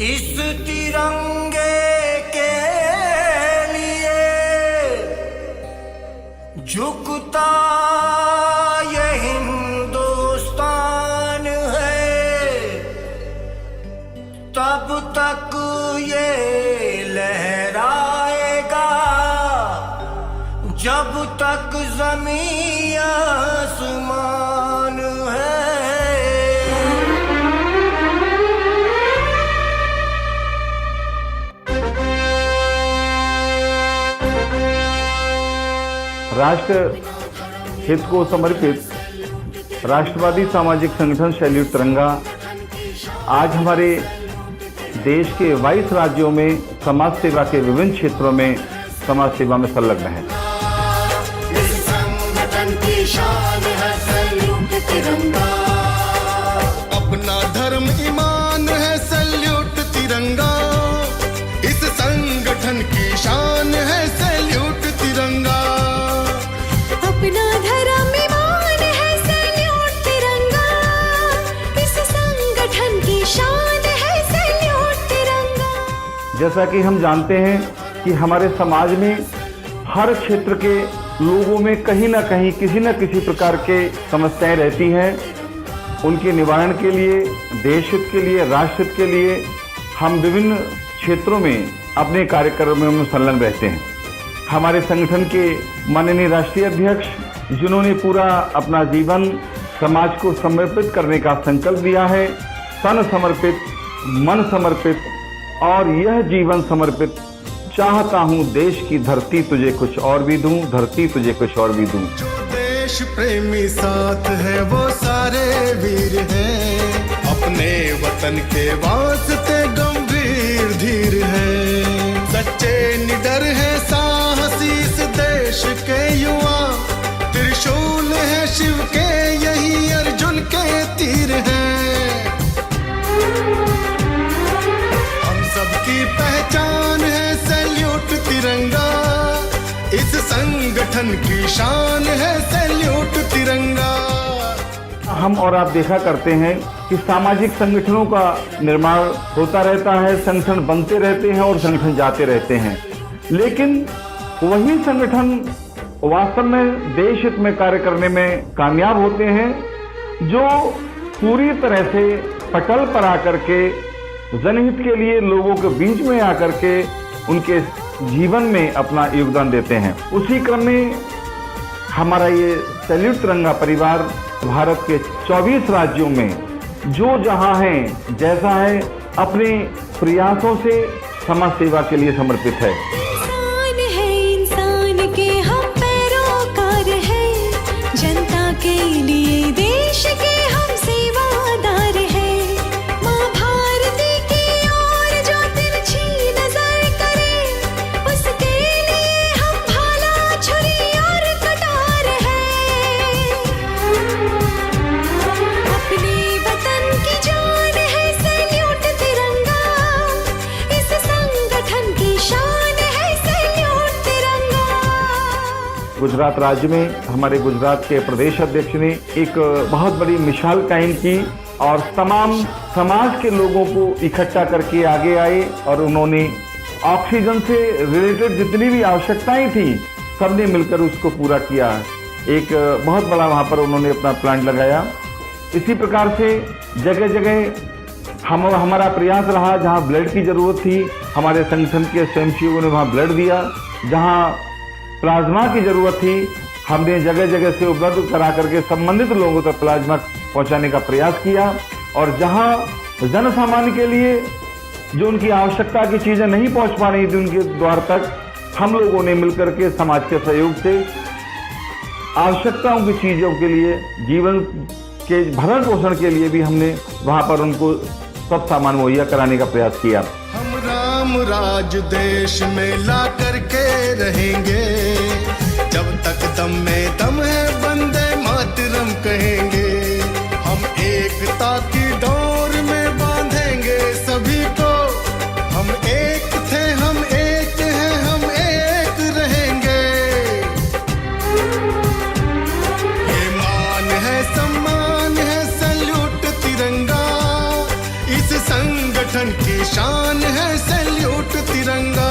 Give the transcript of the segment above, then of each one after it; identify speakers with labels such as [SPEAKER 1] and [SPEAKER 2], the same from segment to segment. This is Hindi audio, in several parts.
[SPEAKER 1] इस तिरंगे के लिए झुकता ये हिंदुस्तान है, तब तक ये लहराएगा जब तक ज़मीं आसमान है।
[SPEAKER 2] राष्ट्र हित को समर्पित राष्ट्रवादी सामाजिक संगठन सैल्यूट तिरंगा आज हमारे देश के 22 राज्यों में समाज सेवा के विभिन्न क्षेत्रों में समाज सेवा में संलग्न है।
[SPEAKER 3] इस संगठन की शान है सैल्यूट तिरंगा, अपना धर्म ईमान है सैल्यूट तिरंगा। इस संगठन की शान है सैल्यूट तिरंगा,
[SPEAKER 4] अपना धर्म ईमान है सैल्यूट तिरंगा। इस संगठन की शान है सैल्यूट तिरंगा।
[SPEAKER 2] जैसा कि हम जानते हैं कि हमारे समाज में हर क्षेत्र के लोगों में कहीं ना कहीं किसी न किसी प्रकार के समस्याएं रहती हैं। उनके निवारण के लिए, देश हित के लिए, राष्ट्र हित के लिए हम विभिन्न क्षेत्रों में अपने कार्यक्रमों में संलग्न रहते हैं। हमारे संगठन के माननीय राष्ट्रीय अध्यक्ष, जिन्होंने पूरा अपना जीवन समाज को समर्पित करने का संकल्प लिया है, तन समर्पित, मन समर्पित और यह जीवन समर्पित, चाहता हूँ देश की धरती तुझे कुछ और भी दूं, धरती तुझे कुछ और भी दूं।
[SPEAKER 3] जो देश प्रेमी साथ है वो सारे वीर हैं, अपने वतन के वास्ते गंभीर धीर हैं। सच्चे निडर है साहसी इस देश के युवा, त्रिशूल है शिव के यही अर्जुन के तीर हैं। हम सबकी पहचान है सैल्यूट तिरंगा, इस संगठन की शान है सैल्यूट तिरंगा।
[SPEAKER 2] हम और आप देखा करते हैं कि सामाजिक संगठनों का निर्माण होता रहता है, संगठन बनते रहते हैं और संगठन जाते रहते हैं, लेकिन वही संगठन वास्तव में देश हित में कार्य करने में कामयाब होते हैं जो पूरी तरह से पटल पर आकर के जनहित के लिए लोगों के बीच में आकर के उनके जीवन में अपना योगदान देते हैं। उसी क्रम में हमारा ये सैल्यूट तिरंगा परिवार भारत के 24 राज्यों में जो जहां है जैसा है अपने प्रयासों से समाज सेवा के लिए समर्पित है।
[SPEAKER 4] इंसान है, इंसान के हम पैरोकार हैं, जनता के लिए देश के हम सेवादार हैं। माँ भारती की ओर जो तिरछी नजर करे, उसके लिए हम भाला छुरी और कटार हैं। अपने वतन की जान है सैल्यूट तिरंगा, इस संगठन की शान है सैल्यूट तिरंगा।
[SPEAKER 2] गुजरात राज्य में हमारे गुजरात के प्रदेश अध्यक्ष ने एक बहुत बड़ी मिसाल कायम की और तमाम समाज के लोगों को इकट्ठा करके आगे आए और उन्होंने ऑक्सीजन से रिलेटेड जितनी भी आवश्यकताएं थी सबने मिलकर उसको पूरा किया। एक बहुत बड़ा वहां पर उन्होंने अपना प्लांट लगाया। इसी प्रकार से जगह जगह हमारा प्रयास रहा, जहां ब्लड की जरूरत थी हमारे संगठन के स्वयंसेवकों ने वहां ब्लड दिया, जहां प्लाज्मा की जरूरत थी हमने जगह जगह से उपलब्ध करा करके संबंधित लोगों तक प्लाज्मा पहुंचाने का प्रयास किया। और जहां जन सामान्य के लिए जो उनकी आवश्यकता की चीजें नहीं पहुंच पा रही थी उनके द्वार तक, हम लोगों ने मिलकर के समाज के सहयोग से आवश्यकताओं की चीजों के लिए, जीवन के भरण पोषण के लिए भी हमने वहां पर उनको सब सामान मुहैया कराने का प्रयास किया।
[SPEAKER 3] हम राम राज देश में ला करके रहेंगे, जब तक दम में दम है वंदे मातरम कहेंगे। हम एकता की डोर में बांधेंगे सभी को, हम एक थे हम एक हैं हम एक रहेंगे। ये मान है सम्मान है सैल्यूट तिरंगा, इस संग शान है सैल्यूट तिरंगा।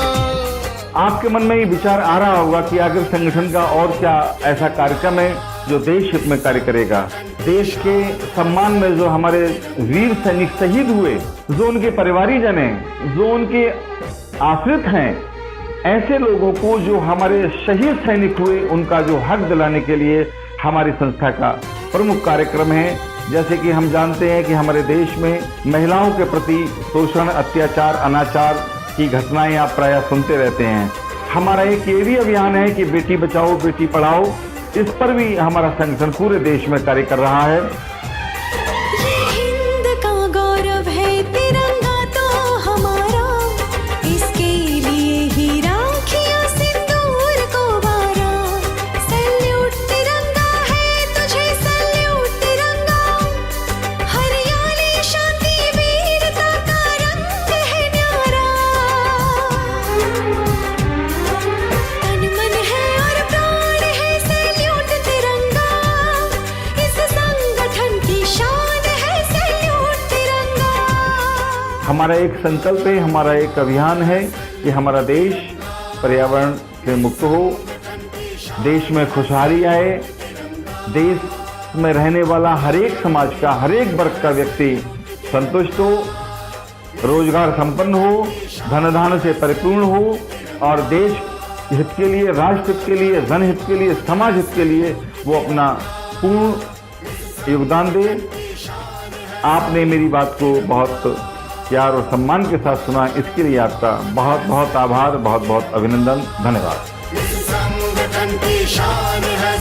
[SPEAKER 2] आपके मन में ये विचार आ रहा होगा कि आखिर संगठन का और क्या ऐसा कार्यक्रम है जो देश हित में कार्य करेगा। देश के सम्मान में जो हमारे वीर सैनिक शहीद हुए, जो उनके परिवारीजन हैं, जो उनके आश्रित हैं, ऐसे लोगों को जो हमारे शहीद सैनिक हुए उनका जो हक दिलाने के लिए हमारी संस्था का प्रमुख कार्यक्रम है। जैसे कि हम जानते हैं कि हमारे देश में महिलाओं के प्रति शोषण, अत्याचार, अनाचार की घटनाएं आप प्रायः सुनते रहते हैं। हमारा एक ये भी अभियान है कि बेटी बचाओ बेटी पढ़ाओ, इस पर भी हमारा संगठन पूरे देश में कार्य कर रहा है।
[SPEAKER 4] ये हिंद का गौरव है तिरंगा तो हमारा, इसके लिए ही राखियां सिंदूर को वारा। सैल्यूट तिरंगा है तुझे सैल्यूट तिरंगा, हरियाली शांति वीरता का रंग है न्यारा। तन मन है और प्राण है सैल्यूट तिरंगा, इस संगठन की शान है सैल्यूट तिरंगा।
[SPEAKER 2] हमारा एक संकल्प है, हमारा एक अभियान है कि हमारा देश पर्यावरण से मुक्त हो, देश में खुशहाली आए, देश में रहने वाला हर एक समाज का, हर एक वर्ग का व्यक्ति संतुष्ट हो, रोजगार संपन्न हो, धन धान्य से परिपूर्ण हो और देश हित के लिए, राष्ट्र हित के लिए, जनहित के लिए, समाज हित के लिए वो अपना पूर्ण योगदान दे। आपने मेरी बात को बहुत प्यार और सम्मान के साथ सुना, इसके लिए आपका बहुत बहुत आभार, बहुत बहुत अभिनंदन, धन्यवाद।
[SPEAKER 3] इस संगठन की शान है